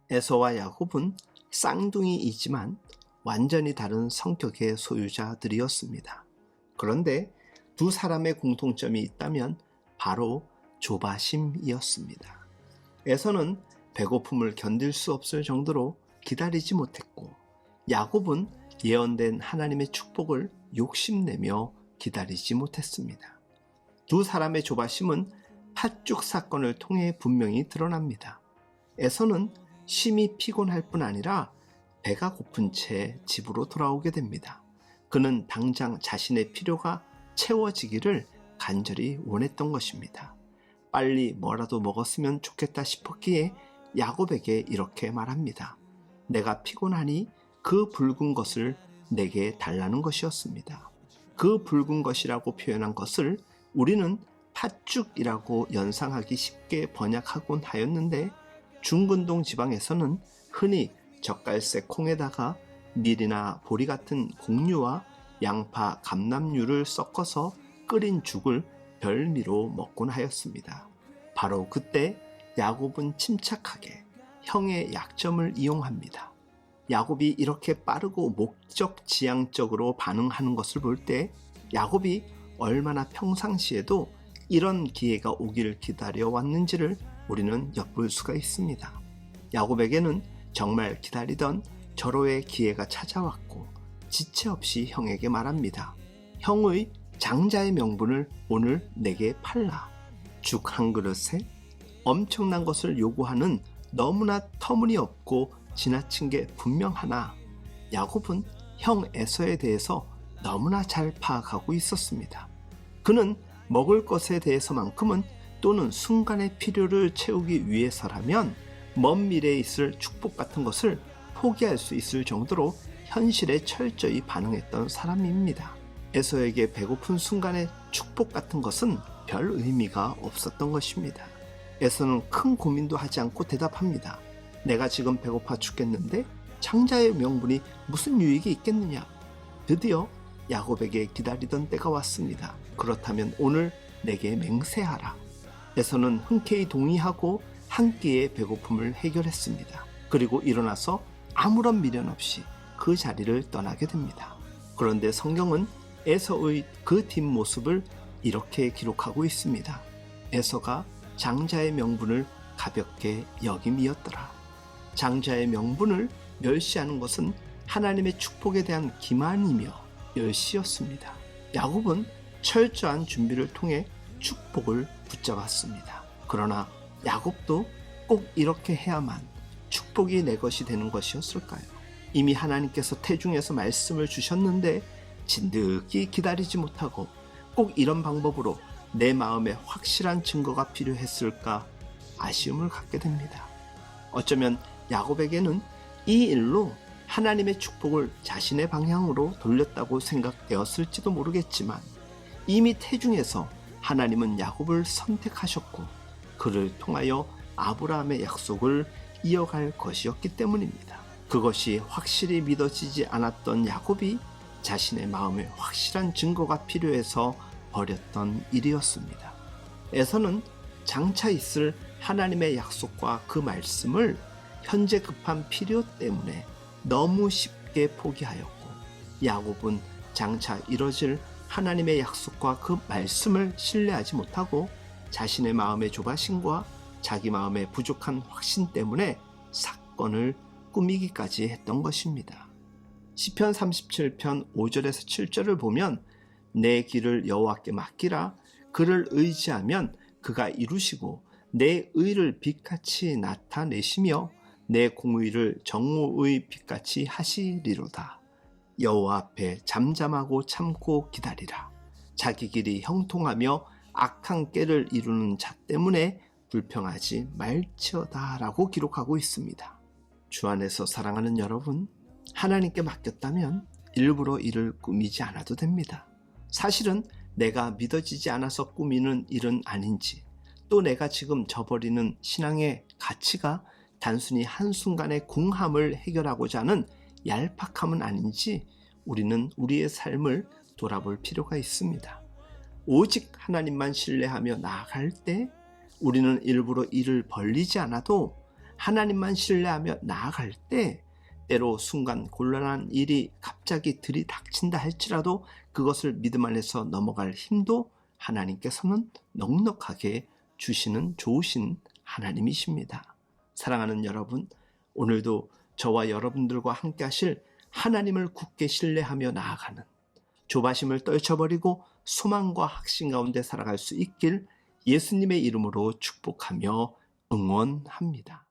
에서와 야곱은 쌍둥이이지만 완전히 다른 성격의 소유자들이었습니다. 그런데 두 사람의 공통점이 있다면 바로 조바심이었습니다. 에서는 배고픔을 견딜 수 없을 정도로 기다리지 못했고, 야곱은 예언된 하나님의 축복을 욕심내며 기다리지 못했습니다. 두 사람의 조바심은 팥죽 사건을 통해 분명히 드러납니다. 에서는 심히 피곤할 뿐 아니라 배가 고픈 채 집으로 돌아오게 됩니다. 그는 당장 자신의 필요가 채워지기를 간절히 원했던 것입니다. 빨리 뭐라도 먹었으면 좋겠다 싶었기에 야곱에게 이렇게 말합니다. 내가 피곤하니 그 붉은 것을 내게 달라는 것이었습니다. 그 붉은 것이라고 표현한 것을 우리는 팥죽이라고 연상하기 쉽게 번역하곤 하였는데, 중근동 지방에서는 흔히 젓갈색 콩에다가 밀이나 보리 같은 곡류와 양파, 감람류를 섞어서 끓인 죽을 별미로 먹곤 하였습니다. 바로 그때 야곱은 침착하게 형의 약점을 이용합니다. 야곱이 이렇게 빠르고 목적지향적으로 반응하는 것을 볼 때 야곱이 얼마나 평상시에도 이런 기회가 오길 기다려왔는지를 우리는 엿볼 수가 있습니다. 야곱에게는 정말 기다리던 절호의 기회가 찾아왔고 지체 없이 형에게 말합니다. 형의 장자의 명분을 오늘 내게 팔라. 죽 한 그릇에 엄청난 것을 요구하는 너무나 터무니없고 지나친 게 분명하나, 야곱은 형 에서에 대해서 너무나 잘 파악하고 있었습니다. 그는 먹을 것에 대해서만큼은, 또는 순간의 필요를 채우기 위해서라면 먼 미래에 있을 축복 같은 것을 포기할 수 있을 정도로 현실에 철저히 반응했던 사람입니다. 에서에게 배고픈 순간의 축복 같은 것은 별 의미가 없었던 것입니다. 에서는 큰 고민도 하지 않고 대답합니다. 내가 지금 배고파 죽겠는데 장자의 명분이 무슨 유익이 있겠느냐. 드디어 야곱에게 기다리던 때가 왔습니다. 그렇다면 오늘 내게 맹세하라. 에서는 흔쾌히 동의하고 한 끼의 배고픔을 해결했습니다. 그리고 일어나서 아무런 미련 없이 그 자리를 떠나게 됩니다. 그런데 성경은 에서의 그 뒷모습을 이렇게 기록하고 있습니다. 에서가 장자의 명분을 가볍게 여김이었더라. 장자의 명분을 멸시하는 것은 하나님의 축복에 대한 기만이며 멸시였습니다. 야곱은 철저한 준비를 통해 축복을 붙잡았습니다. 그러나 야곱도 꼭 이렇게 해야만 축복이 내 것이 되는 것이었을까요? 이미 하나님께서 태중에서 말씀을 주셨는데 진득이 기다리지 못하고 꼭 이런 방법으로 내 마음에 확실한 증거가 필요했을까 아쉬움을 갖게 됩니다. 어쩌면 야곱에게는 이 일로 하나님의 축복을 자신의 방향으로 돌렸다고 생각되었을지도 모르겠지만, 이미 태중에서 하나님은 야곱을 선택하셨고 그를 통하여 아브라함의 약속을 이어갈 것이었기 때문입니다. 그것이 확실히 믿어지지 않았던 야곱이 자신의 마음에 확실한 증거가 필요해서 벌였던 일이었습니다. 에서는 장차 있을 하나님의 약속과 그 말씀을 현재 급한 필요 때문에 너무 쉽게 포기하였고, 야곱은 장차 이뤄질 하나님의 약속과 그 말씀을 신뢰하지 못하고 자신의 마음의 조바심과 자기 마음의 부족한 확신 때문에 사건을 꾸미기까지 했던 것입니다. 시편 37편 5절에서 7절을 보면 내 길을 여호와께 맡기라. 그를 의지하면 그가 이루시고 내 의를 빛같이 나타내시며 내 공의를 정오의 빛같이 하시리로다. 여호와 앞에 잠잠하고 참고 기다리라. 자기 길이 형통하며 악한 꾀를 이루는 자 때문에 불평하지 말지어다 라고 기록하고 있습니다. 주 안에서 사랑하는 여러분, 하나님께 맡겼다면 일부러 일을 꾸미지 않아도 됩니다. 사실은 내가 믿어지지 않아서 꾸미는 일은 아닌지, 또 내가 지금 저버리는 신앙의 가치가 단순히 한순간의 공함을 해결하고자 하는 얄팍함은 아닌지 우리는 우리의 삶을 돌아볼 필요가 있습니다. 오직 하나님만 신뢰하며 나아갈 때 우리는 일부러 일을 벌리지 않아도 하나님만 신뢰하며 나아갈 때 때로 순간 곤란한 일이 갑자기 들이닥친다 할지라도 그것을 믿음 안에서 넘어갈 힘도 하나님께서는 넉넉하게 주시는 좋으신 하나님이십니다. 사랑하는 여러분, 오늘도 저와 여러분들과 함께 하실 하나님을 굳게 신뢰하며 나아가는 조바심을 떨쳐버리고 소망과 확신 가운데 살아갈 수 있길 예수님의 이름으로 축복하며 응원합니다.